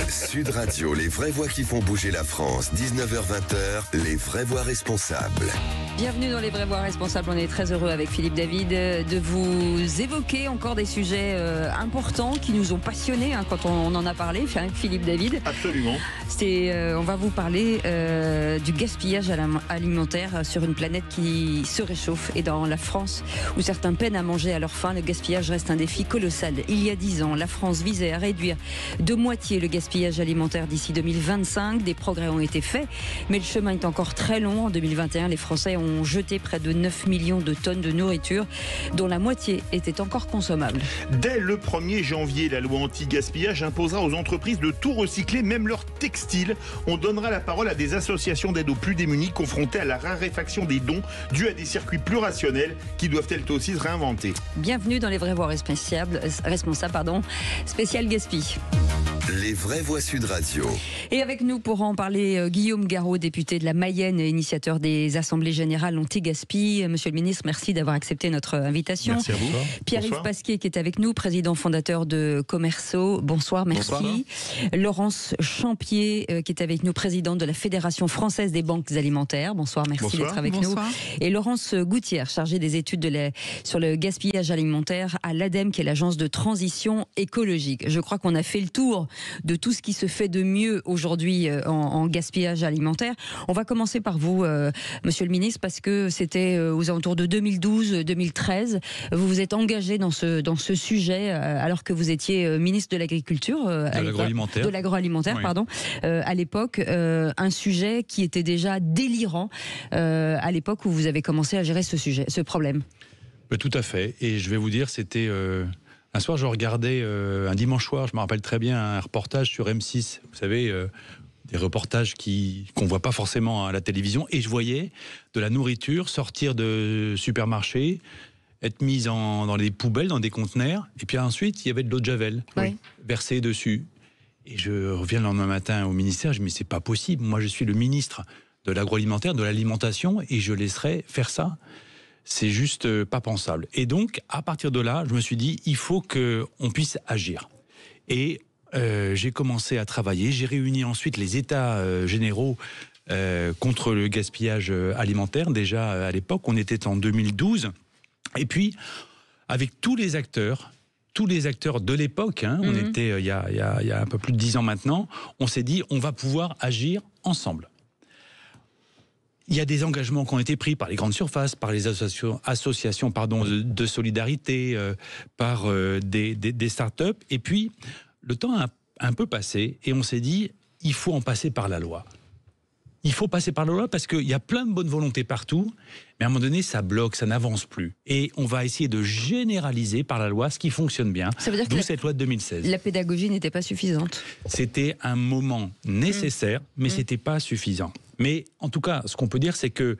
Sud Radio, les vraies voix qui font bouger la France. 19h-20h, les vraies voix responsables. Bienvenue dans les vraies voix responsables. On est très heureux avec Philippe David de vous évoquer encore des sujets importants qui nous ont passionnés quand on en a parlé. Philippe David. Absolument. On va vous parler du gaspillage alimentaire sur une planète qui se réchauffe. Et dans la France, où certains peinent à manger à leur faim, le gaspillage reste un défi colossal. Il y a 10 ans, la France visait à réduire de moitié le gaspillage alimentaire d'ici 2025. Des progrès ont été faits, mais le chemin est encore très long. En 2021, les Français ont jeté près de 9 millions de tonnes de nourriture, dont la moitié était encore consommable. Dès le 1er janvier, la loi anti-gaspillage imposera aux entreprises de tout recycler, même leurs textiles. On donnera la parole à des associations d'aide aux plus démunis confrontées à la raréfaction des dons dus à des circuits plus rationnels qui doivent elles aussi se réinventer. Bienvenue dans les vraies voix responsables, spécial gaspille. Les vraies voix Sud Radio. Et avec nous pour en parler, Guillaume Garot, député de la Mayenne, initiateur des Assemblées Générales Anti-Gaspi. Monsieur le ministre, merci d'avoir accepté notre invitation. Merci à vous. Pierre-Yves Pasquier qui est avec nous, président fondateur de Commerceau. Bonsoir, merci. Bonsoir. Laurence Champier qui est avec nous, présidente de la Fédération Française des Banques Alimentaires. Bonsoir, merci d'être avec nous. Et Laurence Gouttière, chargée des études sur le gaspillage alimentaire à l'ADEME, qui est l'agence de transition écologique. Je crois qu'on a fait le tour de tout ce qui se fait de mieux aujourd'hui en gaspillage alimentaire. On va commencer par vous, monsieur le ministre, parce que c'était aux alentours de 2012-2013. Vous vous êtes engagé dans ce sujet alors que vous étiez ministre de l'Agriculture, de l'agroalimentaire, oui. Pardon, à l'époque. Un sujet qui était déjà délirant à l'époque où vous avez commencé à gérer ce problème. Tout à fait. Et je vais vous dire, c'était... Un soir, je regardais un dimanche soir, je me rappelle très bien, un reportage sur M6. Vous savez, des reportages qu'on ne voit pas forcément à la télévision. Et je voyais de la nourriture sortir de supermarchés, être mise dans les poubelles, dans des conteneurs. Et puis ensuite, il y avait de l'eau de Javel versée dessus. Et je reviens le lendemain matin au ministère, je me dis, mais c'est pas possible. Moi, je suis le ministre de l'agroalimentaire, de l'alimentation, et je laisserai faire ça. C'est juste pas pensable. Et donc, à partir de là, je me suis dit, il faut qu'on puisse agir. Et j'ai commencé à travailler. J'ai réuni ensuite les États généraux contre le gaspillage alimentaire. Déjà, à l'époque, on était en 2012. Et puis, avec tous les acteurs de l'époque, on était il y a un peu plus de 10 ans maintenant, on s'est dit, on va pouvoir agir ensemble. Il y a des engagements qui ont été pris par les grandes surfaces, par les associations de solidarité, par des start-up. Et puis, le temps a un peu passé et on s'est dit, il faut en passer par la loi. Il faut passer par la loi parce qu'il y a plein de bonnes volontés partout, mais à un moment donné, ça bloque, ça n'avance plus. Et on va essayer de généraliser par la loi ce qui fonctionne bien. Ça veut dire d'où que cette loi de 2016. La pédagogie n'était pas suffisante. C'était un moment nécessaire, mais c'était pas suffisant. Mais en tout cas, ce qu'on peut dire, c'est que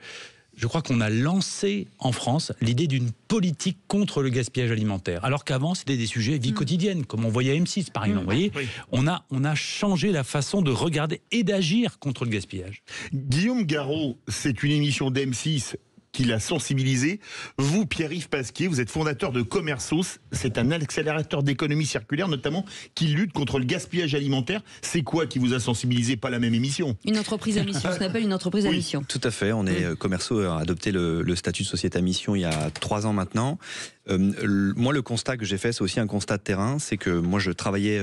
je crois qu'on a lancé en France l'idée d'une politique contre le gaspillage alimentaire. Alors qu'avant, c'était des sujets vie quotidienne, comme on voyait à M6 par exemple. Vous voyez, on a changé la façon de regarder et d'agir contre le gaspillage. Guillaume Garot, c'est une émission d'M6 qui l'a sensibilisé. Vous, Pierre-Yves Pasquier, vous êtes fondateur de Commerceau. C'est un accélérateur d'économie circulaire, notamment, qui lutte contre le gaspillage alimentaire. C'est quoi qui vous a sensibilisé? Pas la même émission. Une entreprise à mission, ça s'appelle une entreprise à mission. Tout à fait, Commerceau a adopté le statut de société à mission il y a 3 ans maintenant. Moi, le constat que j'ai fait, c'est aussi un constat de terrain, c'est que moi, je travaillais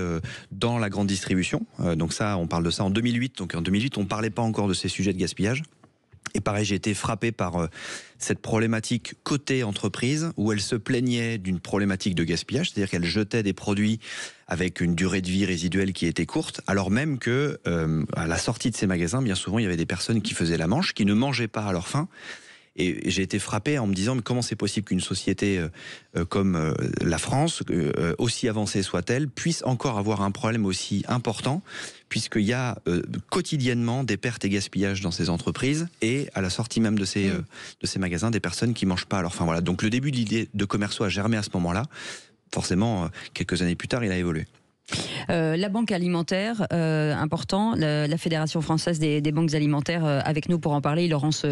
dans la grande distribution. Donc ça, on parle de ça en 2008. Donc en 2008, on ne parlait pas encore de ces sujets de gaspillage. Et pareil, j'ai été frappé par cette problématique côté entreprise où elle se plaignait d'une problématique de gaspillage, c'est-à-dire qu'elle jetait des produits avec une durée de vie résiduelle qui était courte, alors même que à la sortie de ces magasins, bien souvent, il y avait des personnes qui faisaient la manche, qui ne mangeaient pas à leur faim. Et j'ai été frappé en me disant, mais comment c'est possible qu'une société comme la France, aussi avancée soit-elle, puisse encore avoir un problème aussi important, puisqu'il y a quotidiennement des pertes et gaspillages dans ces entreprises, et à la sortie même de ces magasins, des personnes qui ne mangent pas à leur faim. Voilà. Donc le début de l'idée de Commerceau a germé à ce moment-là. Forcément, quelques années plus tard, il a évolué. La banque alimentaire, important, la Fédération française des banques alimentaires avec nous pour en parler. Laurence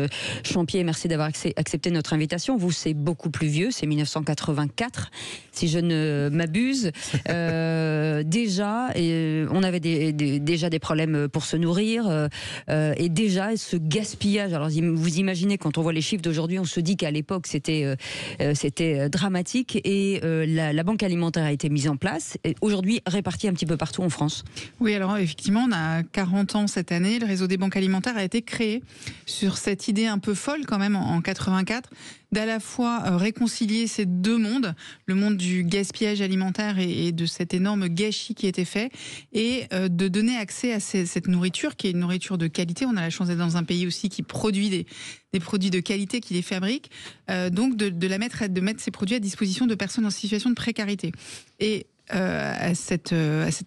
Champier, merci d'avoir accepté notre invitation. Vous, c'est beaucoup plus vieux, c'est 1984, si je ne m'abuse. Déjà, on avait déjà des problèmes pour se nourrir et déjà ce gaspillage. Alors vous imaginez, quand on voit les chiffres d'aujourd'hui, on se dit qu'à l'époque c'était dramatique et la banque alimentaire a été mise en place et aujourd'hui répartie un petit peu partout en France. Oui, alors effectivement, on a 40 ans cette année. Le réseau des banques alimentaires a été créé sur cette idée un peu folle quand même en 84 d'à la fois réconcilier ces deux mondes, le monde du gaspillage alimentaire et de cet énorme gâchis qui était fait, et de donner accès à cette nourriture qui est une nourriture de qualité. On a la chance d'être dans un pays aussi qui produit des produits de qualité, qui les fabrique, donc de mettre ces produits à disposition de personnes en situation de précarité. Et à cet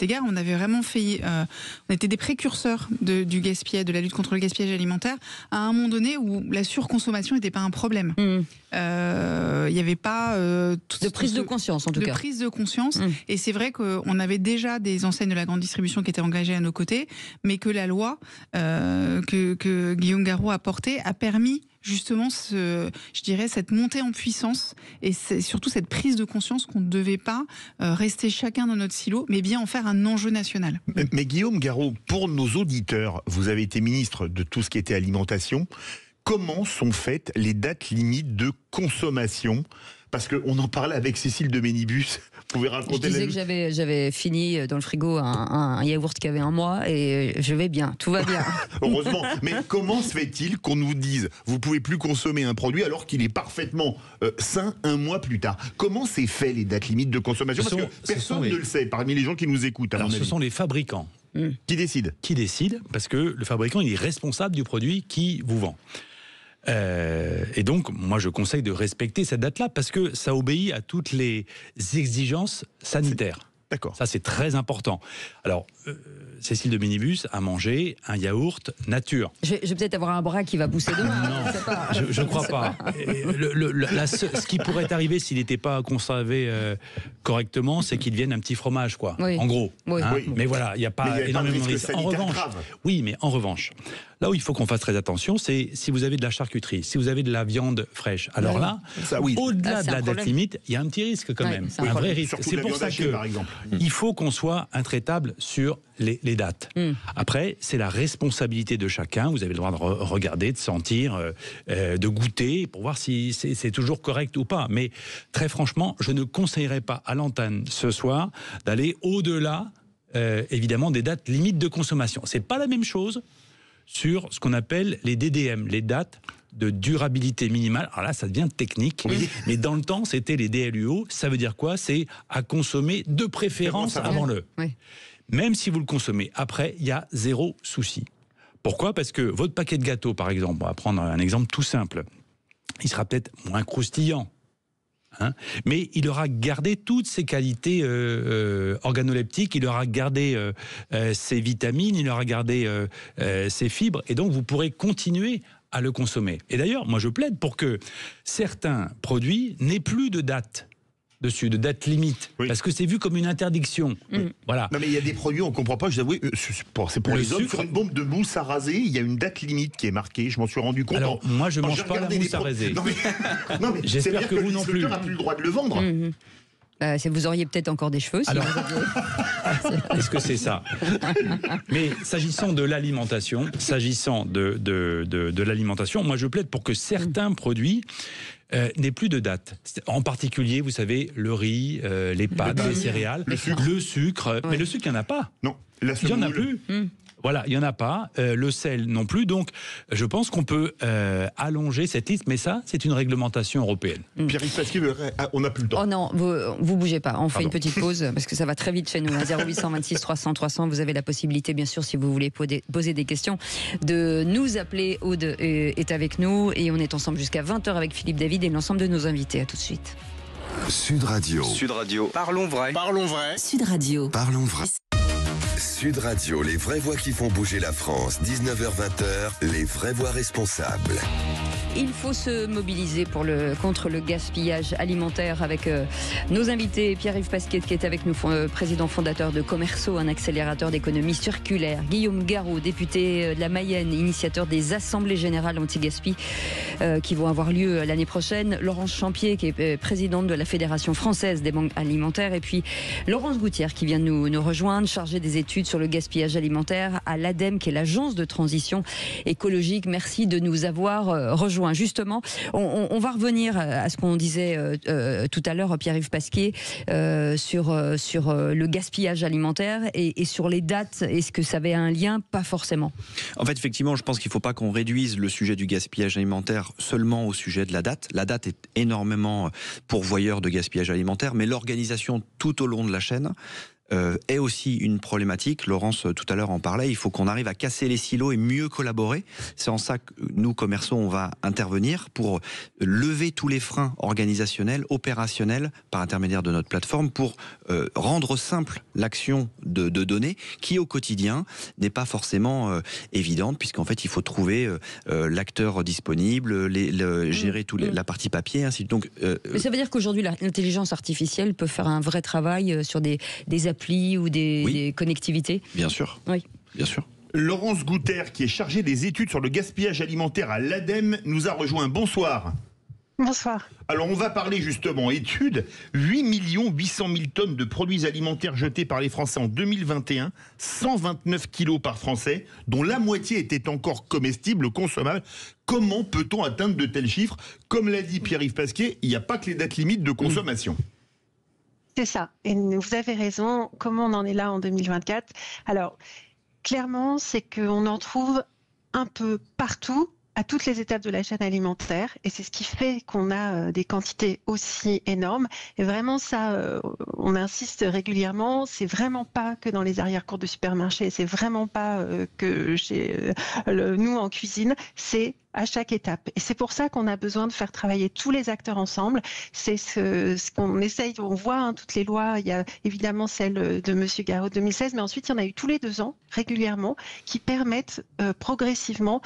égard, on avait vraiment on était des précurseurs du gaspillage, de la lutte contre le gaspillage alimentaire, à un moment donné où la surconsommation n'était pas un problème. Il n'y avait pas de prise de conscience, en tout cas. De prise de conscience. Et c'est vrai qu'on avait déjà des enseignes de la grande distribution qui étaient engagées à nos côtés, mais que la loi que Guillaume Garot a portée a permis justement cette montée en puissance et surtout cette prise de conscience qu'on ne devait pas rester chacun dans notre silo, mais bien en faire un enjeu national. Mais Guillaume Garot, pour nos auditeurs, vous avez été ministre de tout ce qui était alimentation. Comment sont faites les dates limites de consommation ? Parce qu'on en parlait avec Cécile de Ménibus. Vous pouvez raconter. Je disais que j'avais fini dans le frigo un yaourt qui avait 1 mois et je vais bien, tout va bien. Heureusement. Mais comment se fait-il qu'on nous dise vous pouvez plus consommer un produit alors qu'il est parfaitement sain 1 mois plus tard ? Comment c'est fait les dates limites de consommation ? Parce que personne ne le sait parmi les gens qui nous écoutent. Alors ce sont les fabricants. Qui décident ? Qui décident, parce que le fabricant il est responsable du produit qui vous vend. Et donc, moi, je conseille de respecter cette date-là parce que ça obéit à toutes les exigences sanitaires. D'accord. Ça, c'est très important. Alors, Cécile de Ménibus a mangé un yaourt nature. Je vais peut-être avoir un bras qui va pousser demain. Non, je ne crois pas. Ce qui pourrait arriver s'il n'était pas conservé correctement, c'est qu'il devienne un petit fromage, quoi. Oui. En gros. Oui. Hein. Oui. Mais voilà, il n'y a pas énormément de risques. En revanche, oui, mais en revanche, là où il faut qu'on fasse très attention, c'est si vous avez de la charcuterie, si vous avez de la viande fraîche. Alors là, au-delà de la date limite, il y a un petit risque quand même. Un vrai risque. Surtout c'est pour ça que il faut qu'on soit intraitable sur les dates. Après, c'est la responsabilité de chacun. Vous avez le droit de regarder, de sentir, de goûter pour voir si c'est toujours correct ou pas. Mais très franchement, je ne conseillerais pas à l'antenne ce soir d'aller au-delà, évidemment, des dates limites de consommation. C'est pas la même chose sur ce qu'on appelle les DDM, les dates de durabilité minimale. Alors là, ça devient technique, mais dans le temps, c'était les DLUO. Ça veut dire quoi ? C'est à consommer de préférence avant le. Oui. Même si vous le consommez après, il y a 0 souci. Pourquoi ? Parce que votre paquet de gâteaux, par exemple, on va prendre un exemple tout simple, il sera peut-être moins croustillant, hein, mais il aura gardé toutes ses qualités organoleptiques, il aura gardé ses vitamines, il aura gardé ses fibres, et donc vous pourrez continuer à le consommer. Et d'ailleurs, moi je plaide pour que certains produits n'aient plus de date dessus, de date limite, parce que c'est vu comme une interdiction. Voilà. Non mais il y a des produits, on ne comprend pas, je vous avoue, c'est pour les hommes, sur une bombe de mousse à raser, il y a une date limite qui est marquée, je m'en suis rendu compte. Alors, moi je ne mange pas la mousse à raser. Non mais j'espère que vous non plus. N'a plus le droit de le vendre. Vous auriez peut-être encore des cheveux. Alors, est-ce que c'est ça ? Mais s'agissant de l'alimentation, moi je plaide pour que certains produits n'aient plus de date. En particulier, vous savez, le riz, les pâtes, les céréales, le sucre. Mais le sucre, il n'y en a pas. Non, il n'y en a plus. Voilà, il n'y en a pas, le sel non plus, donc je pense qu'on peut allonger cette liste, mais ça, c'est une réglementation européenne. Pierre-Yves Pasquier, on n'a plus le temps. Oh non, vous bougez pas, on fait une petite pause, parce que ça va très vite chez nous, 0826 300 300, vous avez la possibilité, bien sûr, si vous voulez poser des questions, de nous appeler. Aude est avec nous, et on est ensemble jusqu'à 20h avec Philippe David et l'ensemble de nos invités. À tout de suite. Sud Radio. Sud Radio. Parlons vrai. Parlons vrai. Sud Radio. Parlons vrai. Sud Radio, les vraies voix qui font bouger la France, 19h-20h, les vraies voix responsables. Il faut se mobiliser contre le gaspillage alimentaire avec nos invités. Pierre-Yves Pasquier qui est avec nous, président fondateur de Commerceau, un accélérateur d'économie circulaire. Guillaume Garot, député de la Mayenne, initiateur des assemblées générales anti-gaspi qui vont avoir lieu l'année prochaine. Laurence Champier qui est présidente de la Fédération française des banques alimentaires. Et puis Laurence Gouttière qui vient de nous rejoindre, chargée des études sur le gaspillage alimentaire à l'ADEME, qui est l'agence de transition écologique. Merci de nous avoir rejoints. Justement, on va revenir à ce qu'on disait tout à l'heure, Pierre-Yves Pasquier, sur le gaspillage alimentaire et sur les dates. Est-ce que ça avait un lien? Pas forcément. En fait, effectivement, je pense qu'il ne faut pas qu'on réduise le sujet du gaspillage alimentaire seulement au sujet de la date. La date est énormément pourvoyeur de gaspillage alimentaire, mais l'organisation tout au long de la chaîne est aussi une problématique. Laurence tout à l'heure en parlait, il faut qu'on arrive à casser les silos et mieux collaborer. C'est en ça que nous, Commerceau, on va intervenir pour lever tous les freins organisationnels, opérationnels, par intermédiaire de notre plateforme, pour rendre simple l'action de données qui, au quotidien, n'est pas forcément évidente, puisqu'en fait, il faut trouver l'acteur disponible, gérer la partie papier, ainsi de suite. Donc, mais ça veut dire qu'aujourd'hui, l'intelligence artificielle peut faire un vrai travail sur des applis ou des connectivités? Bien sûr. Oui. Bien sûr. Laurence Gouttière, qui est chargée des études sur le gaspillage alimentaire à l'ADEME, nous a rejoint. Bonsoir. Bonsoir. Alors on va parler justement études. 8 800 000 tonnes de produits alimentaires jetés par les Français en 2021, 129 kilos par Français, dont la moitié était encore comestible, consommable. Comment peut-on atteindre de tels chiffres? Comme l'a dit Pierre-Yves Pasquier, il n'y a pas que les dates limites de consommation. C'est ça. Et vous avez raison. Comment on en est là en 2024? Alors, clairement, c'est qu'on en trouve un peu partout, à toutes les étapes de la chaîne alimentaire, et c'est ce qui fait qu'on a des quantités aussi énormes. Et vraiment, ça, on insiste régulièrement, c'est vraiment pas que dans les arrière-cours de supermarché, c'est vraiment pas que chez nous en cuisine, c'est à chaque étape. Et c'est pour ça qu'on a besoin de faire travailler tous les acteurs ensemble. C'est ce qu'on essaye, on voit toutes les lois, il y a évidemment celle de Monsieur Garot de 2016, mais ensuite il y en a eu tous les 2 ans, régulièrement, qui permettent progressivement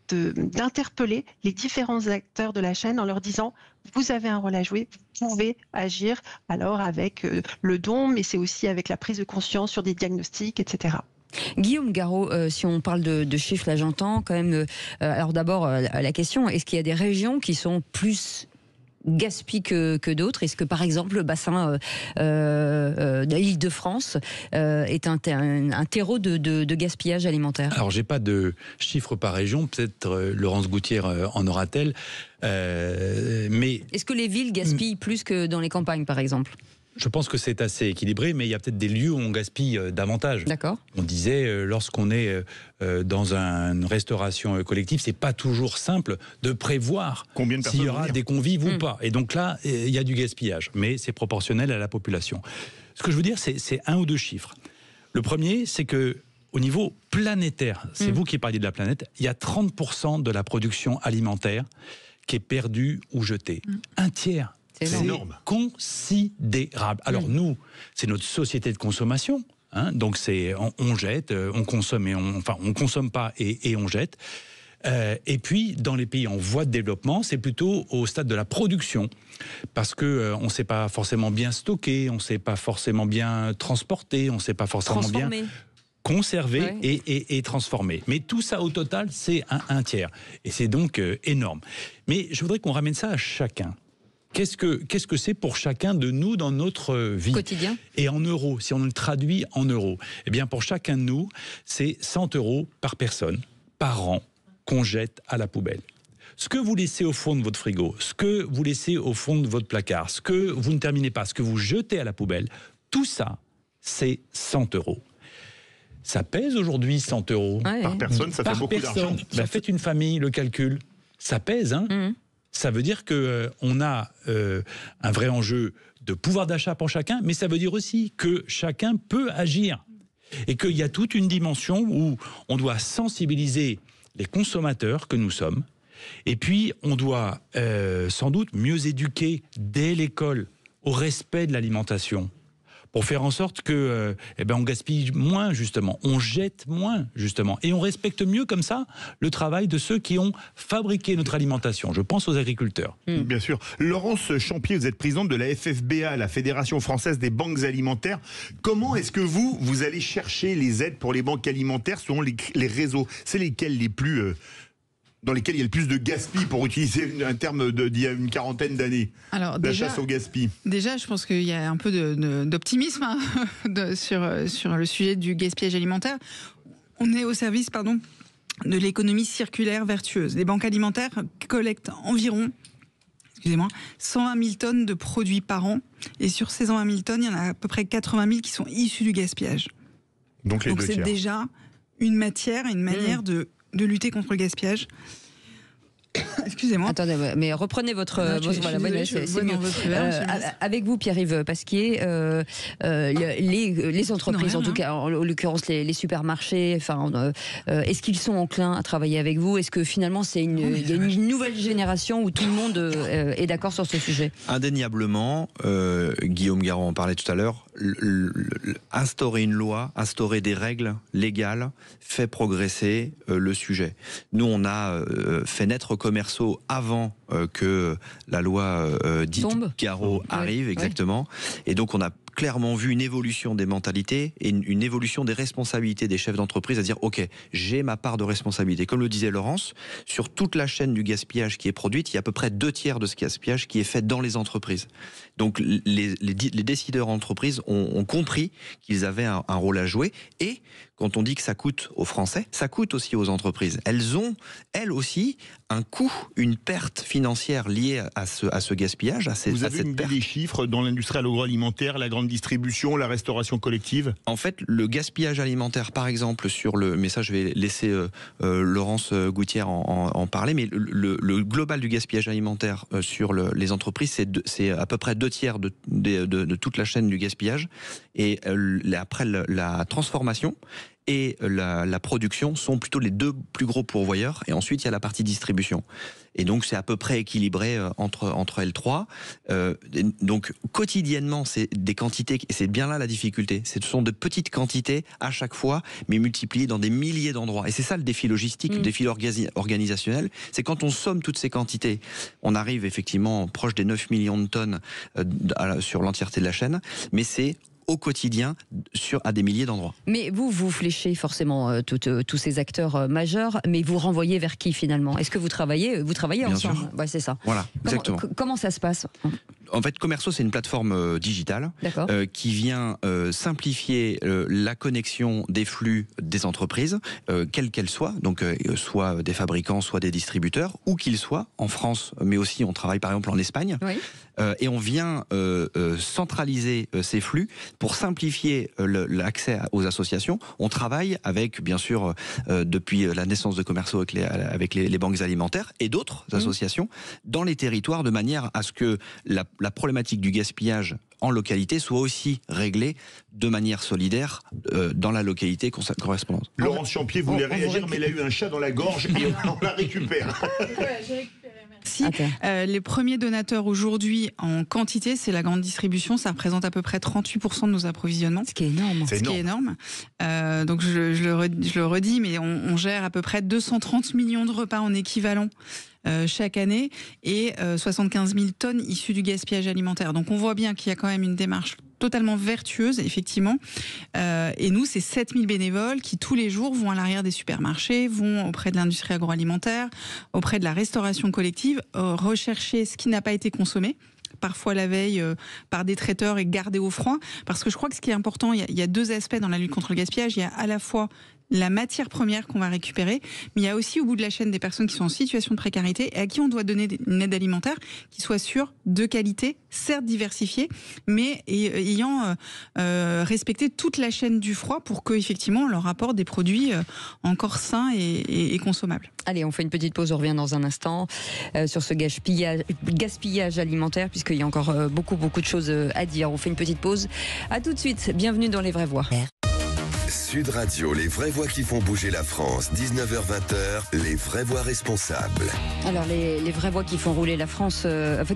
d'interpeller les différents acteurs de la chaîne en leur disant vous avez un rôle à jouer, vous pouvez agir alors avec le don, mais c'est aussi avec la prise de conscience sur des diagnostics, etc. Guillaume Garot, si on parle de chiffres, là j'entends quand même. Alors d'abord, la question, est-ce qu'il y a des régions qui sont plus gaspillent que d'autres? Est-ce que par exemple le bassin de l'Île-de-France est un terreau de gaspillage alimentaire? Alors j'ai pas de chiffres par région, peut-être Laurence Gouttière en aura-t-elle, mais... Est-ce que les villes gaspillent plus que dans les campagnes par exemple? Je pense que c'est assez équilibré, mais il y a peut-être des lieux où on gaspille davantage. D'accord. On disait, lorsqu'on est dans une restauration collective, c'est pas toujours simple de prévoir s'il y aura des convives ou pas. Et donc là, il y a du gaspillage, mais c'est proportionnel à la population. Ce que je veux dire, c'est 1 ou 2 chiffres. Le premier, c'est que au niveau planétaire, c'est vous qui parliez de la planète, il y a 30% de la production alimentaire qui est perdue ou jetée. Un tiers. C'est énorme. Considérable. Alors nous, c'est notre société de consommation. Donc on jette, on consomme, on consomme pas et on jette. Et puis dans les pays en voie de développement, c'est plutôt au stade de la production, parce que on ne sait pas forcément bien stocker, on ne sait pas forcément bien transporter, on ne sait pas forcément bien conserver et transformer. Mais tout ça au total, c'est un tiers. Et c'est donc énorme. Mais je voudrais qu'on ramène ça à chacun. Qu'est-ce que c'est pour chacun de nous dans notre vie quotidien? Et en euros, si on le traduit en euros, eh bien pour chacun de nous, c'est 100 € par personne, par an, qu'on jette à la poubelle. Ce que vous laissez au fond de votre frigo, ce que vous laissez au fond de votre placard, ce que vous ne terminez pas, ce que vous jetez à la poubelle, tout ça, c'est 100 €. Ça pèse aujourd'hui 100 € par personne, ça fait beaucoup d'argent. Faites une famille, le calcul, ça pèse, Ça veut dire qu'on a un vrai enjeu de pouvoir d'achat pour chacun, mais ça veut dire aussi que chacun peut agir. Et qu'il y a toute une dimension où on doit sensibiliser les consommateurs que nous sommes. Et puis, on doit sans doute mieux éduquer dès l'école au respect de l'alimentation. pour faire en sorte que on gaspille moins, justement, on jette moins, justement, et on respecte mieux comme ça le travail de ceux qui ont fabriqué notre alimentation. Je pense aux agriculteurs. Bien sûr. Laurence Champier, vous êtes présidente de la FFBA, la Fédération Française des Banques Alimentaires. Comment est-ce que vous allez chercher les aides pour les banques alimentaires selon les réseaux? C'est lesquels les plus... dans lesquels il y a le plus de gaspillage, pour utiliser un terme d'il y a une quarantaine d'années? Alors, la chasse au gaspillage. Déjà, je pense qu'il y a un peu d'optimisme sur le sujet du gaspillage alimentaire. On est au service, de l'économie circulaire vertueuse. Les banques alimentaires collectent environ 120 000 tonnes de produits par an. Et sur ces 120 000 tonnes, il y en a à peu près 80 000 qui sont issus du gaspillage. Donc c'est déjà une manière de lutter contre le gaspillage. Excusez-moi. Attendez, mais reprenez votre... c'est mieux. Avec vous, Pierre-Yves Pasquier, les entreprises, en tout cas, en l'occurrence les supermarchés, est-ce qu'ils sont enclins à travailler avec vous? Est-ce que finalement, il y a une nouvelle génération où tout le monde est d'accord sur ce sujet? Indéniablement, Guillaume Garand en parlait tout à l'heure, instaurer une loi, instaurer des règles légales fait progresser le sujet. Nous, on a fait naître Commerceau avant que la loi dite Garot arrive, exactement. Et donc on a clairement vu une évolution des mentalités et une évolution des responsabilités des chefs d'entreprise à dire ok, j'ai ma part de responsabilité. Comme le disait Laurence, sur toute la chaîne du gaspillage qui est produite, il y a à peu près 2/3 de ce gaspillage qui est fait dans les entreprises. Donc les décideurs d'entreprise ont compris qu'ils avaient un rôle à jouer, et quand on dit que ça coûte aux Français, ça coûte aussi aux entreprises. Elles ont, elles aussi, un coût, une perte financière liée à ce gaspillage, à cette perte. Vous avez des chiffres dans l'industrie agroalimentaire, la grande distribution, la restauration collective? En fait, le gaspillage alimentaire, par exemple, mais ça je vais laisser Laurence Gouttière en parler, mais le global du gaspillage alimentaire sur les entreprises, c'est à peu près 2/3 de toute la chaîne du gaspillage. Et après la transformation et la production sont plutôt les deux plus gros pourvoyeurs, et ensuite il y a la partie distribution. Et donc c'est à peu près équilibré entre elles trois. Donc quotidiennement, c'est des quantités, et c'est bien là la difficulté. Ce sont de petites quantités à chaque fois, mais multipliées dans des milliers d'endroits. Et c'est ça le défi logistique, le défi organisationnel. C'est quand on somme toutes ces quantités, on arrive effectivement proche des 9 millions de tonnes sur l'entièreté de la chaîne, mais c'est au quotidien à des milliers d'endroits. Mais vous fléchez forcément tous ces acteurs majeurs, mais vous renvoyez vers qui finalement? Est-ce que vous travaillez Bien ensemble? sûr. Ouais, c'est ça. Voilà, exactement. Comment ça se passe? En fait, Commerceau, c'est une plateforme digitale qui vient simplifier la connexion des flux des entreprises, quelles qu'elles soient, donc soit des fabricants, soit des distributeurs, où qu'ils soient, en France, mais aussi on travaille par exemple en Espagne. Oui. Et on vient centraliser ces flux pour simplifier l'accès aux associations. On travaille avec, bien sûr, depuis la naissance de Commerceau avec les banques alimentaires et d'autres associations dans les territoires, de manière à ce que la problématique du gaspillage en localité soit aussi réglée de manière solidaire dans la localité correspondante. Laurence Champier voulait réagir, mais elle a eu un chat dans la gorge et on la récupère. J'ai récupéré. Les premiers donateurs aujourd'hui en quantité, c'est la grande distribution. Ça représente à peu près 38% de nos approvisionnements. Ce qui est énorme. Ce qui est énorme. Donc je le redis, mais on gère à peu près 230 millions de repas en équivalent chaque année, et 75 000 tonnes issues du gaspillage alimentaire. Donc on voit bien qu'il y a quand même une démarche totalement vertueuse, effectivement. Et nous, c'est 7000 bénévoles qui, tous les jours, vont à l'arrière des supermarchés, vont auprès de l'industrie agroalimentaire, auprès de la restauration collective, rechercher ce qui n'a pas été consommé, parfois la veille par des traiteurs, et garder au froid. Parce que je crois que ce qui est important, il y a deux aspects dans la lutte contre le gaspillage. Il y a à la fois la matière première qu'on va récupérer, mais il y a aussi au bout de la chaîne des personnes qui sont en situation de précarité et à qui on doit donner une aide alimentaire qui soit sûre, de qualité, certes diversifiée, mais ayant respecté toute la chaîne du froid pour qu'effectivement on leur apporte des produits encore sains et consommables. Allez, on fait une petite pause, on revient dans un instant sur ce gaspillage alimentaire, puisqu'il y a encore beaucoup de choses à dire. On fait une petite pause. À tout de suite, bienvenue dans Les Vraies Voix. Sud Radio, les vraies voix qui font bouger la France, 19h-20h, les vraies voix responsables. Alors les vraies voix qui font rouler la France,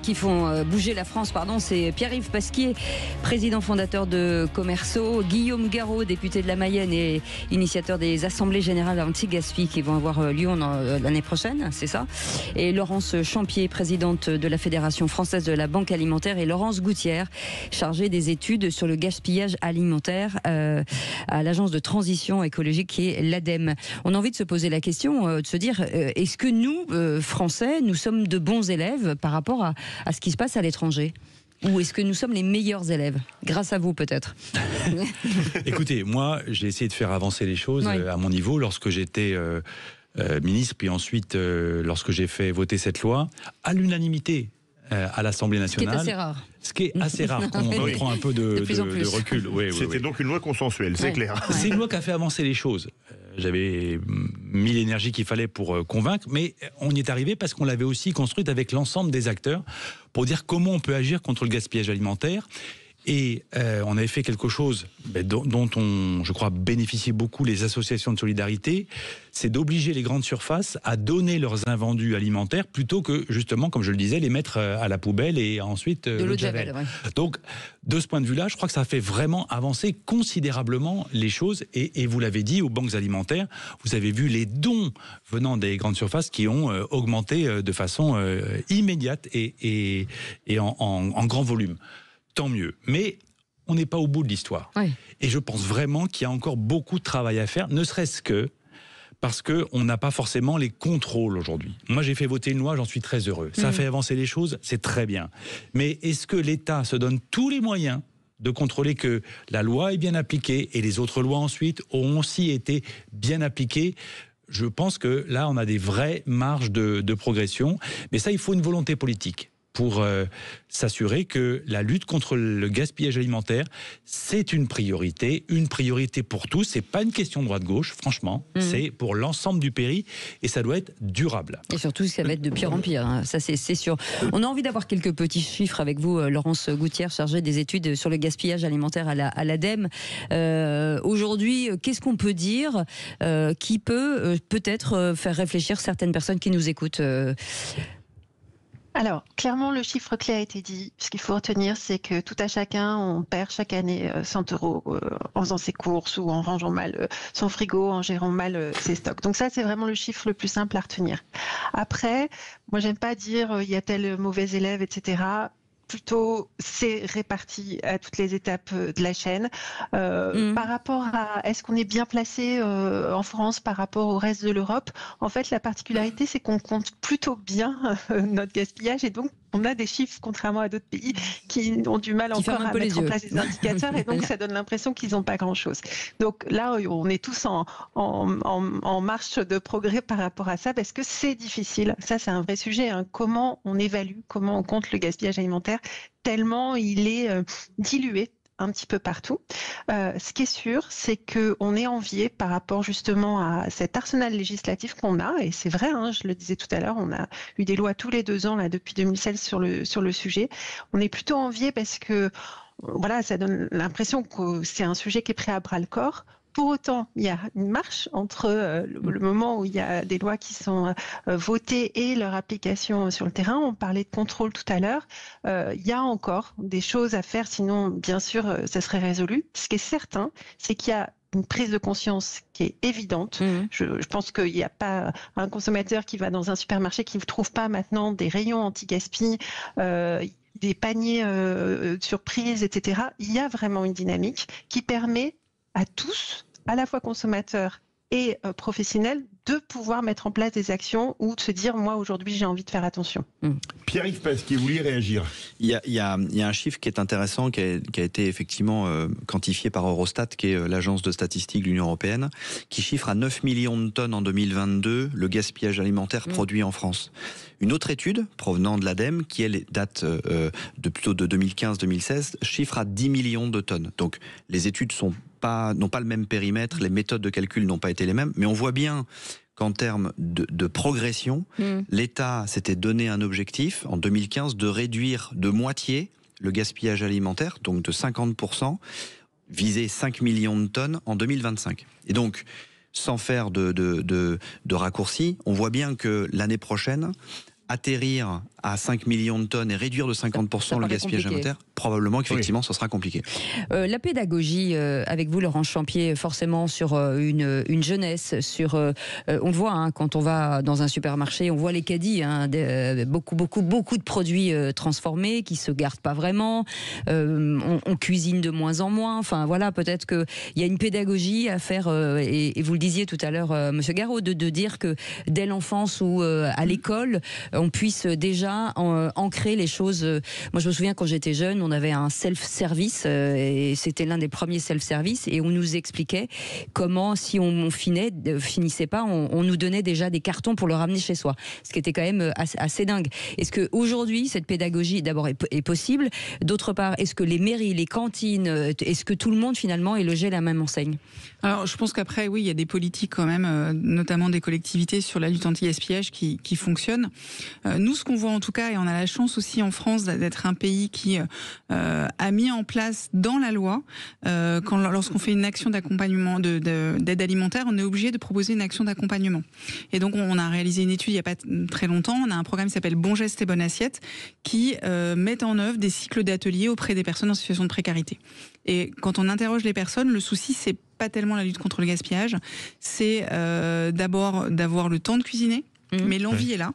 qui font bouger la France, pardon, c'est Pierre-Yves Pasquier, président fondateur de Commerceau, Guillaume Garot, député de la Mayenne et initiateur des assemblées générales anti-gaspi qui vont avoir lieu l'année prochaine, c'est ça. Et Laurence Champier, présidente de la Fédération française de la banque alimentaire, et Laurence Gouttière, chargée des études sur le gaspillage alimentaire à l'agence de transition écologique qui est l'ADEME. On a envie de se poser la question, de se dire, est-ce que nous, Français, nous sommes de bons élèves par rapport à ce qui se passe à l'étranger ? Ou est-ce que nous sommes les meilleurs élèves ? Grâce à vous, peut-être. Écoutez, moi, j'ai essayé de faire avancer les choses à mon niveau lorsque j'étais ministre, puis ensuite, lorsque j'ai fait voter cette loi, à l'unanimité à l'Assemblée nationale. Ce qui est assez rare. Ce qui est assez rare quand on prend un peu de recul. C'était donc une loi consensuelle, c'est clair. C'est une loi qui a fait avancer les choses. J'avais mis l'énergie qu'il fallait pour convaincre, mais on y est arrivé parce qu'on l'avait aussi construite avec l'ensemble des acteurs pour dire comment on peut agir contre le gaspillage alimentaire. Et on avait fait quelque chose dont on, je crois, bénéficié beaucoup les associations de solidarité, c'est d'obliger les grandes surfaces à donner leurs invendus alimentaires plutôt que, justement, comme je le disais, les mettre à la poubelle et ensuite de l'eau de javel. Donc, de ce point de vue-là, je crois que ça fait vraiment avancer considérablement les choses. Et vous l'avez dit, aux banques alimentaires, vous avez vu les dons venant des grandes surfaces qui ont augmenté de façon immédiate et en grand volume. Tant mieux. Mais on n'est pas au bout de l'histoire. Oui. Et je pense vraiment qu'il y a encore beaucoup de travail à faire, ne serait-ce que parce qu'on n'a pas forcément les contrôles aujourd'hui. Moi, j'ai fait voter une loi, j'en suis très heureux. Ça fait avancer les choses, c'est très bien. Mais est-ce que l'État se donne tous les moyens de contrôler que la loi est bien appliquée et les autres lois ensuite ont aussi été bien appliquées ? Je pense que là, on a des vraies marges de progression. Mais ça, il faut une volonté politique pour s'assurer que la lutte contre le gaspillage alimentaire, c'est une priorité pour tous. C'est pas une question droite-gauche, franchement. C'est pour l'ensemble du pays et ça doit être durable. Et surtout, ça va être de pire en pire, hein. Ça c'est sûr. On a envie d'avoir quelques petits chiffres avec vous, Laurence Gouttière, chargée des études sur le gaspillage alimentaire à l'ADEME. Aujourd'hui, qu'est-ce qu'on peut dire qui peut peut-être faire réfléchir certaines personnes qui nous écoutent Alors, clairement, le chiffre clé a été dit. Ce qu'il faut retenir, c'est que tout à chacun, on perd chaque année 100 € en faisant ses courses ou en rangeant mal son frigo, en gérant mal ses stocks. Donc ça, c'est vraiment le chiffre le plus simple à retenir. Après, moi, j'aime pas dire il y a tel mauvais élève, etc. Plutôt, c'est réparti à toutes les étapes de la chaîne. Par rapport à est-ce qu'on est bien placé en France par rapport au reste de l'Europe, en fait, la particularité, c'est qu'on compte plutôt bien notre gaspillage et donc on a des chiffres, contrairement à d'autres pays, qui ont du mal encore à mettre en place des indicateurs et donc ça donne l'impression qu'ils n'ont pas grand-chose. Donc là, on est tous en marche de progrès par rapport à ça parce que c'est difficile. Ça, c'est un vrai sujet. Hein. Comment on évalue, comment on compte le gaspillage alimentaire tellement il est dilué un petit peu partout. Ce qui est sûr, c'est qu'on est envié par rapport justement à cet arsenal législatif qu'on a, et c'est vrai, hein, je le disais tout à l'heure, on a eu des lois tous les 2 ans là, depuis 2016 sur le sujet. On est plutôt envié parce que voilà, ça donne l'impression que c'est un sujet qui est pris à bras le corps. Pour autant, il y a une marche entre le moment où il y a des lois qui sont votées et leur application sur le terrain. On parlait de contrôle tout à l'heure. Il y a encore des choses à faire, sinon, bien sûr, ça serait résolu. Ce qui est certain, c'est qu'il y a une prise de conscience qui est évidente. Je pense qu'il n'y a pas un consommateur qui va dans un supermarché qui ne trouve pas maintenant des rayons anti-gaspi, des paniers surprises, etc. Il y a vraiment une dynamique qui permet à tous, à la fois consommateurs et professionnels, de pouvoir mettre en place des actions ou de se dire, moi aujourd'hui j'ai envie de faire attention. Pierre-Yves Pasquier, vous vouliez réagir ? Il y a un chiffre qui est intéressant, qui a été effectivement quantifié par Eurostat, qui est l'agence de statistique de l'Union européenne, qui chiffre à 9 millions de tonnes en 2022 le gaspillage alimentaire produit en France. Une autre étude provenant de l'ADEME, qui elle date plutôt de 2015-2016, chiffre à 10 millions de tonnes. Donc les études n'ont pas le même périmètre, les méthodes de calcul n'ont pas été les mêmes, mais on voit bien qu'en termes de progression, l'État s'était donné un objectif en 2015 de réduire de moitié le gaspillage alimentaire, donc de 50%. viser 5 millions de tonnes en 2025. Et donc, sans faire de raccourcis, on voit bien que l'année prochaine, atterrir à 5 millions de tonnes et réduire de 50% le gaspillage alimentaire, probablement qu'effectivement, ça sera compliqué. La pédagogie, avec vous, Laurence Champier, forcément sur une jeunesse, sur, on le voit hein, quand on va dans un supermarché, on voit les caddies, hein, beaucoup de produits transformés qui se gardent pas vraiment, on cuisine de moins en moins, enfin voilà, peut-être qu'il y a une pédagogie à faire, et vous le disiez tout à l'heure, Monsieur Garot, de dire que dès l'enfance ou à l'école, on puisse déjà ancrer les choses. Moi, je me souviens quand j'étais jeune, on avait un self-service et c'était l'un des premiers self-service et on nous expliquait comment, si on finissait pas, on nous donnait déjà des cartons pour le ramener chez soi. Ce qui était quand même assez dingue. Est-ce qu'aujourd'hui, cette pédagogie, d'abord, est possible? D'autre part, est-ce que les mairies, les cantines, est-ce que tout le monde, finalement, est logé à la même enseigne? Alors, je pense qu'après, oui, il y a des politiques quand même, notamment des collectivités sur la lutte anti-gaspillage qui fonctionnent. Nous, ce qu'on voit en tout cas, et on a la chance aussi en France d'être un pays qui a mis en place dans la loi, lorsqu'on fait une action d'accompagnement, d'aide alimentaire, on est obligé de proposer une action d'accompagnement. Et donc, on a réalisé une étude il n'y a pas très longtemps. On a un programme qui s'appelle Bon Geste et Bonne Assiette, qui met en œuvre des cycles d'ateliers auprès des personnes en situation de précarité. Et quand on interroge les personnes, le souci, c'est pas tellement la lutte contre le gaspillage, c'est d'abord d'avoir le temps de cuisiner, mais l'envie est là.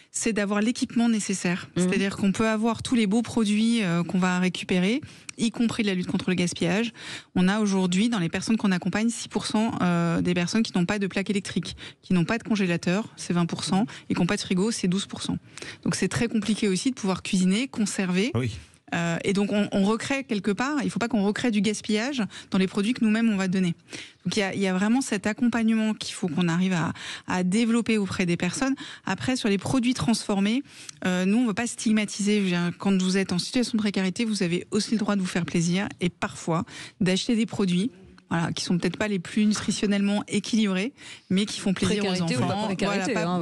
C'est d'avoir l'équipement nécessaire. C'est-à-dire qu'on peut avoir tous les beaux produits qu'on va récupérer, y compris de la lutte contre le gaspillage. On a aujourd'hui, dans les personnes qu'on accompagne, 6% des personnes qui n'ont pas de plaque électrique, qui n'ont pas de congélateur, c'est 20%, et qui n'ont pas de frigo, c'est 12%. Donc c'est très compliqué aussi de pouvoir cuisiner, conserver. Oui. Et donc on recrée quelque part, il ne faut pas qu'on recrée du gaspillage dans les produits que nous-mêmes on va donner. Donc il y a vraiment cet accompagnement qu'il faut qu'on arrive à développer auprès des personnes. Après, sur les produits transformés, nous on ne veut pas stigmatiser. Quand vous êtes en situation de précarité, vous avez aussi le droit de vous faire plaisir et parfois d'acheter des produits qui sont peut-être pas les plus nutritionnellement équilibrés, mais qui font plaisir aux enfants.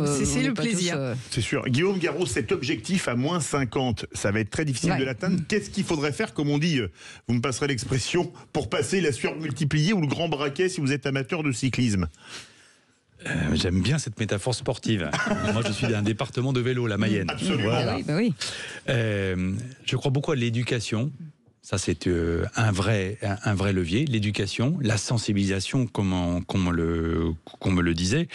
C'est le plaisir. C'est sûr. Guillaume Garot, cet objectif à moins 50, ça va être très difficile de l'atteindre. Qu'est-ce qu'il faudrait faire, comme on dit, vous me passerez l'expression, pour passer la surmultipliée ou le grand braquet si vous êtes amateur de cyclisme? J'aime bien cette métaphore sportive. Moi, je suis d'un département de vélo, la Mayenne. Absolument. Voilà. Oui. Je crois beaucoup à l'éducation. Ça, c'est un vrai levier, l'éducation, la sensibilisation, comme on me le disait.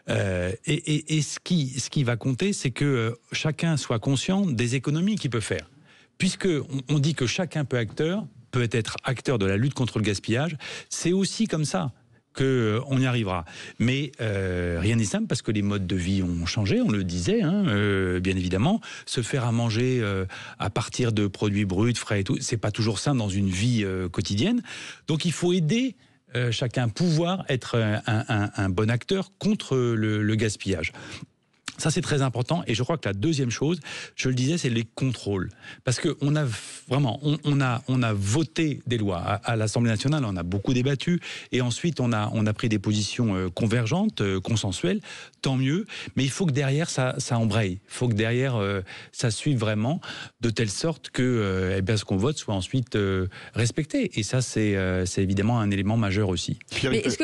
Et ce qui va compter, c'est que chacun soit conscient des économies qu'il peut faire. Puisque on dit que chacun peut être acteur de la lutte contre le gaspillage, c'est aussi comme ça qu'on y arrivera. Mais rien n'est simple parce que les modes de vie ont changé, on le disait, bien évidemment. Se faire à manger à partir de produits bruts, frais et tout, c'est pas toujours simple dans une vie quotidienne. Donc il faut aider chacun, pouvoir être un bon acteur contre le gaspillage. Ça, c'est très important. Et je crois que la deuxième chose, je le disais, c'est les contrôles. Parce qu'on a vraiment, on a voté des lois. À l'Assemblée nationale, on a beaucoup débattu. Et ensuite, on a pris des positions convergentes, consensuelles. Tant mieux. Mais il faut que derrière, ça embraye. Il faut que derrière, ça suive vraiment de telle sorte que ce qu'on vote soit ensuite respecté. Et ça, c'est évidemment un élément majeur aussi. Mais est-ce que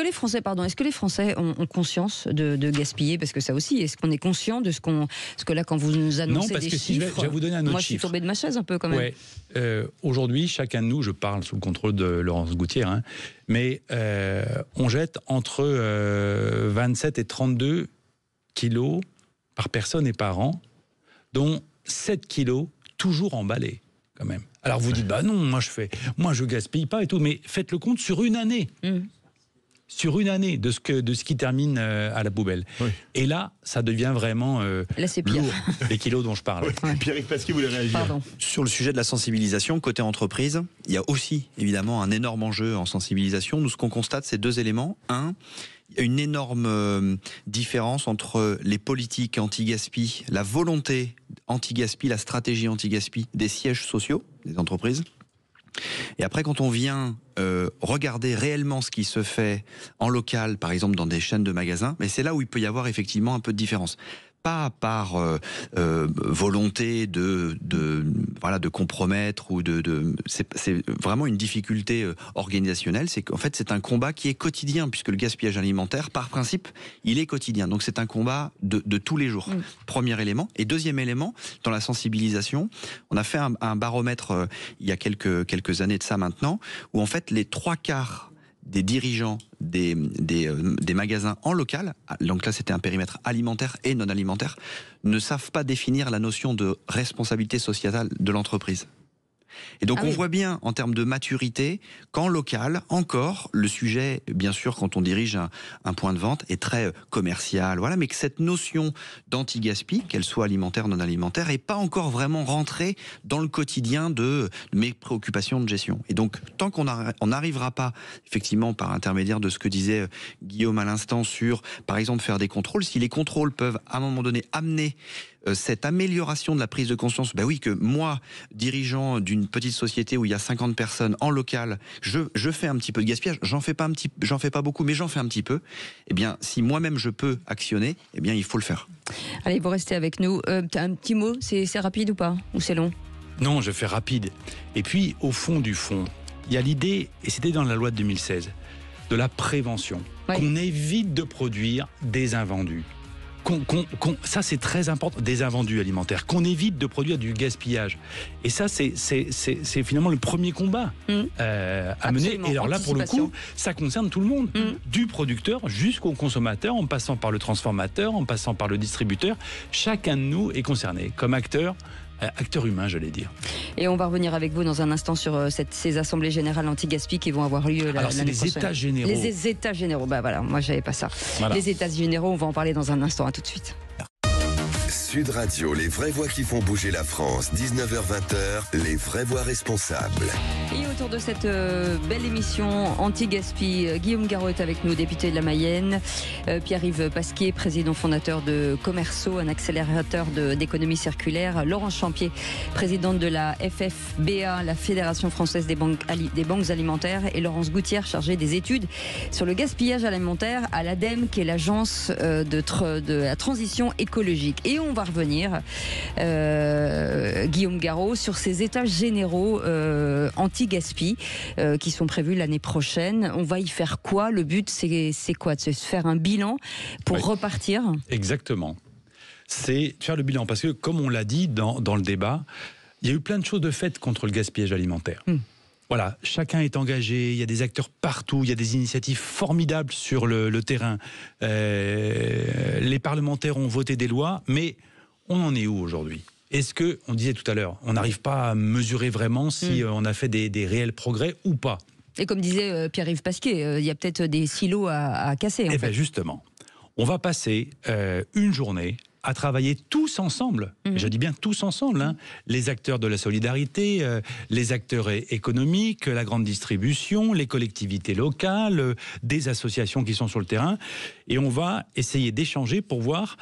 les Français ont conscience de gaspiller? Parce que ça aussi, est-ce qu'on est conscient de ce que là, quand vous nous annoncez des chiffres, je vais vous donner un autre chiffre. Moi, je suis tombé de ma chaise un peu quand même. Ouais. Aujourd'hui, chacun de nous, je parle sous le contrôle de Laurence Gouttière, mais on jette entre 27 et 32 kilos par personne et par an, dont 7 kilos toujours emballés, quand même. Alors vous dites, non, moi je gaspille pas et tout, mais faites le compte sur une année. Sur une année de ce qui termine à la poubelle. Oui. Et là, ça devient vraiment lourd, les kilos dont je parle. Oui. Pierre-Yves Pasquier voulait réagir. Sur le sujet de la sensibilisation, côté entreprise, il y a aussi évidemment un énorme enjeu en sensibilisation. Nous, ce qu'on constate, c'est deux éléments. Un, il y a une énorme différence entre les politiques anti-gaspi, la volonté anti-gaspi, la stratégie anti-gaspi des sièges sociaux des entreprises. Et après, quand on vient regarder réellement ce qui se fait en local, par exemple dans des chaînes de magasins, mais c'est là où il peut y avoir effectivement un peu de différence. pas par volonté de compromettre ou c'est vraiment une difficulté organisationnelle. C'est qu'en fait c'est un combat qui est quotidien, puisque le gaspillage alimentaire par principe il est quotidien, donc c'est un combat de tous les jours. Premier élément. Et deuxième élément, dans la sensibilisation, on a fait un baromètre il y a quelques années de ça maintenant, où en fait les 3/4 des dirigeants des magasins en local, donc là c'était un périmètre alimentaire et non alimentaire, ne savent pas définir la notion de responsabilité sociétale de l'entreprise. Et donc on voit bien en termes de maturité qu'en local, encore, le sujet, bien sûr, quand on dirige un point de vente, est très commercial, voilà, mais que cette notion d'anti-gaspi, qu'elle soit alimentaire ou non alimentaire, n'est pas encore vraiment rentrée dans le quotidien de mes préoccupations de gestion. Et donc, tant qu'on n'arrivera pas, effectivement, par intermédiaire de ce que disait Guillaume à l'instant sur, par exemple, faire des contrôles, si les contrôles peuvent, à un moment donné, amener cette amélioration de la prise de conscience, oui, que moi, dirigeant d'une petite société où il y a 50 personnes en local, je fais un petit peu de gaspillage, j'en fais pas beaucoup, mais j'en fais un petit peu. Eh bien, si moi-même je peux actionner, eh bien, il faut le faire. Allez, vous restez avec nous. Un petit mot, c'est rapide ou pas? Ou c'est long? Non, je fais rapide. Et puis, au fond du fond, il y a l'idée, et c'était dans la loi de 2016, de la prévention. Oui. Qu'on évite de produire des invendus. Ça c'est très important, des invendus alimentaires, qu'on évite de produire du gaspillage. Et ça c'est finalement le premier combat à mener. Et alors là pour le coup, ça concerne tout le monde, du producteur jusqu'au consommateur, en passant par le transformateur, en passant par le distributeur. Chacun de nous est concerné comme acteur humain, j'allais dire. Et on va revenir avec vous dans un instant sur ces assemblées générales anti-gaspi qui vont avoir lieu l'année prochaine. Les États généraux. Les États généraux, voilà, moi j'avais pas ça. Voilà. Les États généraux, on va en parler dans un instant, à tout de suite. Sud Radio, les vraies voix qui font bouger la France, 19h-20h, les vraies voix responsables. Et autour de cette belle émission anti-gaspi, Guillaume Garot est avec nous, député de la Mayenne, Pierre-Yves Pasquier, président fondateur de Commerceau, un accélérateur d'économie circulaire, Laurence Champier, présidente de la FFBA, la Fédération Française des banques alimentaires, et Laurence Gouttière, chargée des études sur le gaspillage alimentaire à l'ADEME, qui est l'agence de la transition écologique. Et on va revenir, Guillaume Garot, sur ces états généraux anti-gaspi qui sont prévus l'année prochaine. On va y faire quoi? Le but, c'est quoi? De se faire un bilan pour repartir? Exactement. C'est faire le bilan, parce que, comme on l'a dit dans le débat, il y a eu plein de choses de faites contre le gaspillage alimentaire. Voilà, chacun est engagé, il y a des acteurs partout, il y a des initiatives formidables sur le terrain. Les parlementaires ont voté des lois, mais on en est où aujourd'hui? Est-ce que, on disait tout à l'heure, on n'arrive pas à mesurer vraiment si on a fait des réels progrès ou pas? Et comme disait Pierre-Yves Pasquier, il y a peut-être des silos à casser. Eh bien justement, on va passer une journée à travailler tous ensemble, je dis bien tous ensemble, les acteurs de la solidarité, les acteurs économiques, la grande distribution, les collectivités locales, des associations qui sont sur le terrain, et on va essayer d'échanger pour voir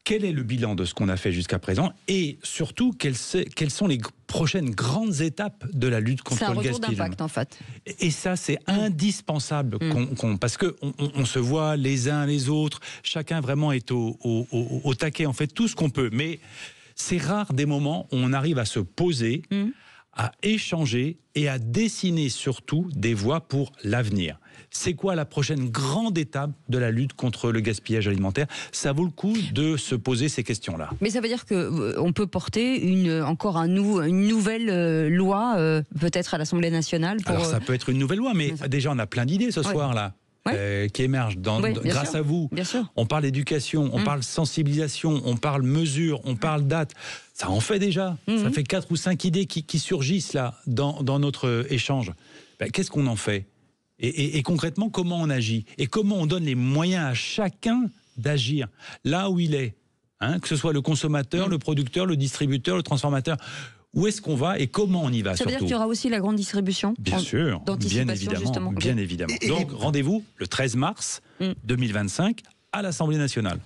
quel est le bilan de ce qu'on a fait jusqu'à présent, et surtout quelles sont les prochaines grandes étapes de la lutte contre le gaspillage. C'est un retour d'impact en fait. Et ça c'est indispensable, parce qu'on se voit les uns les autres, chacun vraiment est au taquet, en fait tout ce qu'on peut, mais c'est rare des moments où on arrive à se poser, à échanger et à dessiner surtout des voies pour l'avenir. C'est quoi la prochaine grande étape de la lutte contre le gaspillage alimentaire? Ça vaut le coup de se poser ces questions-là. Mais ça veut dire qu'on peut porter une nouvelle loi, peut-être à l'Assemblée nationale pour... Alors ça peut être une nouvelle loi, mais déjà on a plein d'idées ce soir-là. Qui émergent grâce à vous. On parle éducation, on parle sensibilisation, on parle mesure, on parle date. Ça en fait déjà. Ça fait 4 ou 5 idées qui surgissent là dans notre échange. Qu'est-ce qu'on en fait? Et concrètement, comment on agit? Et comment on donne les moyens à chacun d'agir là où il est, que ce soit le consommateur, le producteur, le distributeur, le transformateur. Où est-ce qu'on va et comment on y va? Ça veut dire qu'il y aura aussi la grande distribution? Bien sûr, bien évidemment. Donc rendez-vous le 13 mars 2025 à l'Assemblée nationale.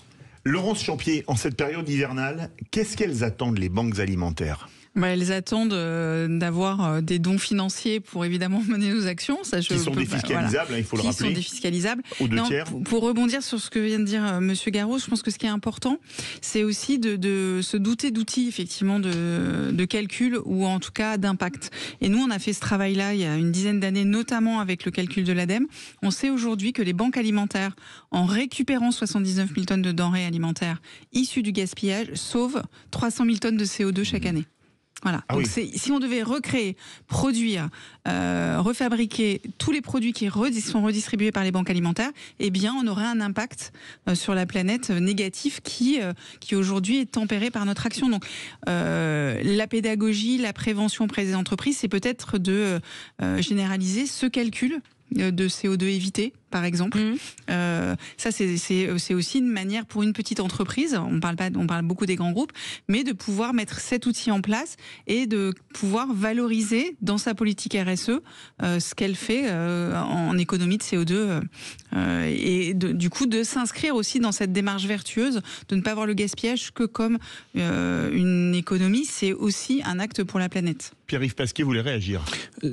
Laurence Champier, en cette période hivernale, qu'est-ce qu'elles attendent les banques alimentaires? Elles attendent d'avoir des dons financiers pour évidemment mener nos actions. Ça, qui sont défiscalisables, il faut le rappeler. Qui sont défiscalisables. Aux 2 tiers. Pour rebondir sur ce que vient de dire Monsieur Garros, je pense que ce qui est important, c'est aussi de se douter d'outils effectivement de calcul ou en tout cas d'impact. Et nous, on a fait ce travail-là il y a une dizaine d'années, notamment avec le calcul de l'ADEME. On sait aujourd'hui que les banques alimentaires, en récupérant 79 000 tonnes de denrées alimentaires issues du gaspillage, sauvent 300 000 tonnes de CO2 chaque année. Voilà. Donc si on devait recréer, produire, refabriquer tous les produits qui sont redistribués par les banques alimentaires, eh bien, on aurait un impact sur la planète négatif qui aujourd'hui est tempéré par notre action. Donc, la pédagogie, la prévention auprès des entreprises, c'est peut-être de généraliser ce calcul de CO2 évité, par exemple. Ça, c'est aussi une manière pour une petite entreprise, on parle beaucoup des grands groupes, mais de pouvoir mettre cet outil en place et de pouvoir valoriser dans sa politique RSE ce qu'elle fait en économie de CO2 et du coup de s'inscrire aussi dans cette démarche vertueuse, de ne pas voir le gaspillage que comme une économie, c'est aussi un acte pour la planète. Pierre-Yves Pasquier voulait réagir.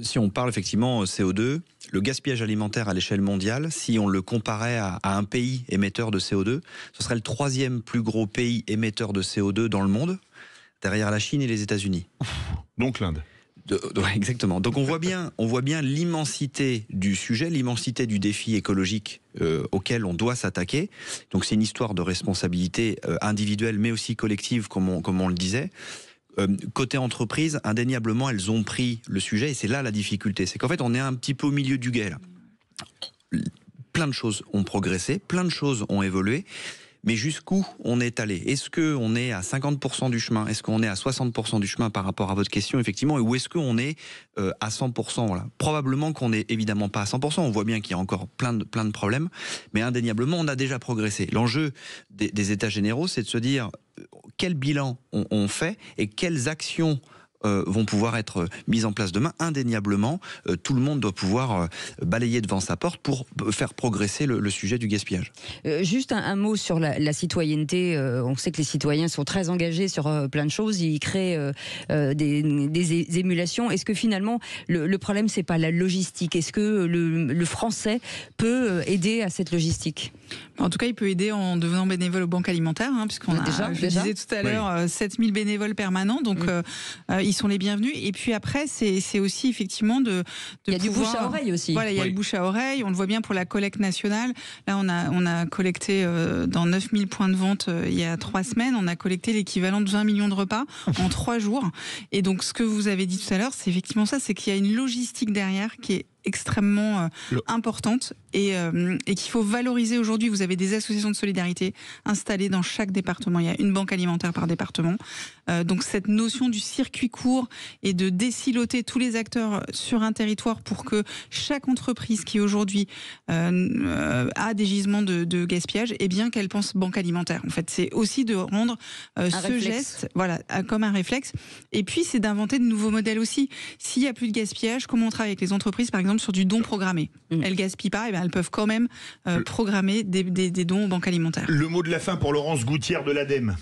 Si on parle effectivement CO2, le gaspillage alimentaire à l'échelle mondiale, si on le comparait à un pays émetteur de CO2, ce serait le 3e plus gros pays émetteur de CO2 dans le monde, derrière la Chine et les États-Unis. Donc l'Inde. Exactement. Donc on voit bien l'immensité du sujet, l'immensité du défi écologique auquel on doit s'attaquer. Donc c'est une histoire de responsabilité individuelle, mais aussi collective, comme on le disait. Côté entreprise, indéniablement, elles ont pris le sujet et c'est là la difficulté. C'est qu'en fait, on est un petit peu au milieu du guet, là. Plein de choses ont progressé, plein de choses ont évolué, mais jusqu'où on est allé? Est-ce qu'on est à 50% du chemin? Est-ce qu'on est à 60% du chemin par rapport à votre question, effectivement? Ou est-ce qu'on est à 100%? Voilà. Probablement qu'on n'est évidemment pas à 100%. On voit bien qu'il y a encore plein de problèmes, mais indéniablement, on a déjà progressé. L'enjeu des États généraux, c'est de se dire quel bilan on fait et quelles actions vont pouvoir être mises en place demain. Indéniablement, tout le monde doit pouvoir balayer devant sa porte pour faire progresser le sujet du gaspillage. Juste un mot sur la citoyenneté. On sait que les citoyens sont très engagés sur plein de choses. Ils créent des émulations. Est-ce que finalement, le problème, c'est pas la logistique? Est-ce que le Français peut aider à cette logistique? En tout cas, il peut aider en devenant bénévole aux banques alimentaires, puisqu'on a, je disais tout à l'heure, 7000 bénévoles permanents, donc ils sont les bienvenus. Et puis après, c'est aussi effectivement de il y a pouvoir... du bouche à oreille aussi. Voilà, il y a le bouche à oreille. On le voit bien pour la collecte nationale. Là, on a collecté dans 9000 points de vente il y a 3 semaines. On a collecté l'équivalent de 20 millions de repas en 3 jours. Et donc, ce que vous avez dit tout à l'heure, c'est effectivement ça, c'est qu'il y a une logistique derrière qui est extrêmement importante et qu'il faut valoriser aujourd'hui. Vous avez des associations de solidarité installées dans chaque département. Il y a une banque alimentaire par département. Donc cette notion du circuit court et de désiloter tous les acteurs sur un territoire pour que chaque entreprise qui aujourd'hui a des gisements de gaspillage, eh bien qu'elle pense banque alimentaire. En fait, c'est aussi de rendre ce geste comme un réflexe. Et puis c'est d'inventer de nouveaux modèles aussi. S'il n'y a plus de gaspillage, comment on travaille avec les entreprises, par exemple, sur du don programmé. Elles gaspillent pas, et bien elles peuvent quand même programmer des dons aux banques alimentaires. Le mot de la fin pour Laurence Gouttière de l'ADEME.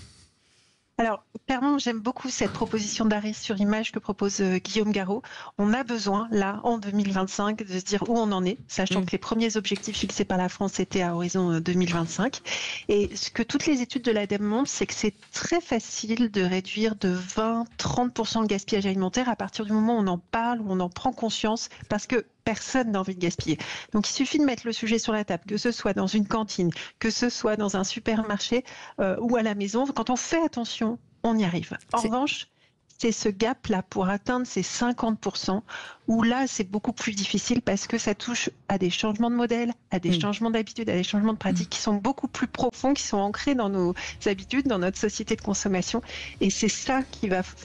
Alors, clairement, j'aime beaucoup cette proposition d'arrêt sur image que propose Guillaume Garot. On a besoin, là, en 2025, de se dire où on en est, sachant que les premiers objectifs fixés par la France étaient à horizon 2025. Et ce que toutes les études de l'ADEME montrent, c'est que c'est très facile de réduire de 20-30% le gaspillage alimentaire à partir du moment où on en parle, où on en prend conscience, parce que personne n'a envie de gaspiller. Donc il suffit de mettre le sujet sur la table, que ce soit dans une cantine, que ce soit dans un supermarché ou à la maison. Quand on fait attention, on y arrive. En revanche, c'est ce gap-là pour atteindre ces 50%, où là, c'est beaucoup plus difficile parce que ça touche à des changements de modèle, à des changements d'habitudes, à des changements de pratiques qui sont beaucoup plus profonds, qui sont ancrés dans nos habitudes, dans notre société de consommation. Et c'est ça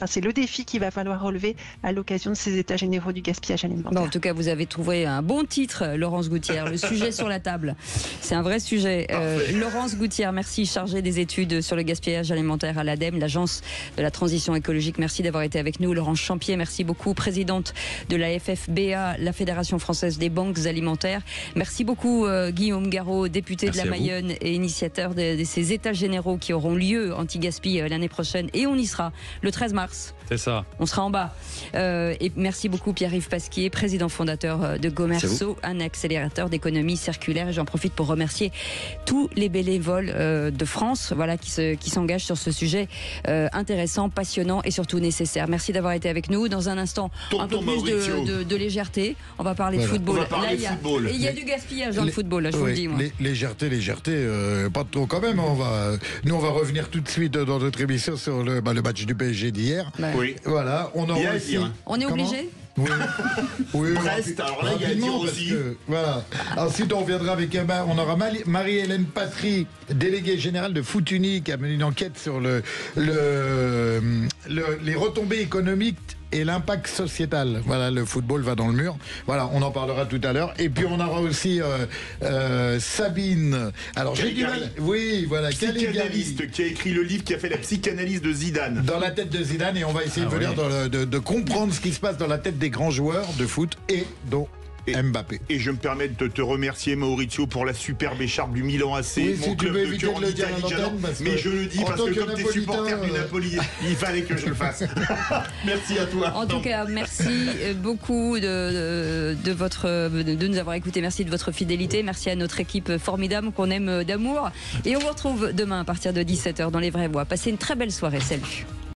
c'est le défi qu'il va falloir relever à l'occasion de ces états généraux du gaspillage alimentaire. Bon, en tout cas, vous avez trouvé un bon titre, Laurence Gouttière, le sujet sur la table. C'est un vrai sujet. Laurence Gouttière, merci, chargée des études sur le gaspillage alimentaire à l'ADEME, l'Agence de la transition écologique. Merci merci d'avoir été avec nous. Laurence Champier, merci beaucoup, présidente de la FFBA, la Fédération Française des Banques Alimentaires. Merci beaucoup Guillaume Garot, député de la Mayenne et initiateur de ces états généraux qui auront lieu anti-gaspi l'année prochaine. Et on y sera le 13 mars. C'est ça. On sera en bas. Et merci beaucoup Pierre-Yves Pasquier, président fondateur de Gomerso, un accélérateur d'économie circulaire. Et j'en profite pour remercier tous les bénévoles de France, voilà, qui s'engagent sur ce sujet intéressant, passionnant et surtout nécessaire. Merci d'avoir été avec nous. Dans un instant, un peu plus de légèreté. On va parler de football. Et il y a du gaspillage dans le football, là, je vous le dis. Moi. Légèreté, pas trop quand même. Nous, on va revenir tout de suite dans notre émission sur le match du PSG d'hier. Oui. Voilà, on aura aussi... On est obligé ? Oui, Brest, alors là, il y a à dire aussi. Voilà. Ensuite, on reviendra avec on aura Marie-Hélène Patry, déléguée générale de Foot Unique, qui a mené une enquête sur les retombées économiques et l'impact sociétal. Voilà, le football va dans le mur. Voilà, on en parlera tout à l'heure. Et puis on aura aussi Sabine. Alors j'ai du mal. Oui, voilà, psychanalyste qui a écrit le livre qui a fait la psychanalyse de Zidane. Dans la tête de Zidane, et on va essayer de comprendre ce qui se passe dans la tête des grands joueurs de foot et dont Mbappé. Et je me permets de te remercier, Maurizio, pour la superbe écharpe du Milan AC. Oui, mon club de cœur en Italie. Mais je le dis parce que comme tu es supporter du Napoli, il fallait que je le fasse. Merci à toi. En tout cas, merci beaucoup de nous avoir écoutés. Merci de votre fidélité. Merci à notre équipe formidable qu'on aime d'amour. Et on vous retrouve demain à partir de 17h dans Les Vraies Voix. Passez une très belle soirée. Salut.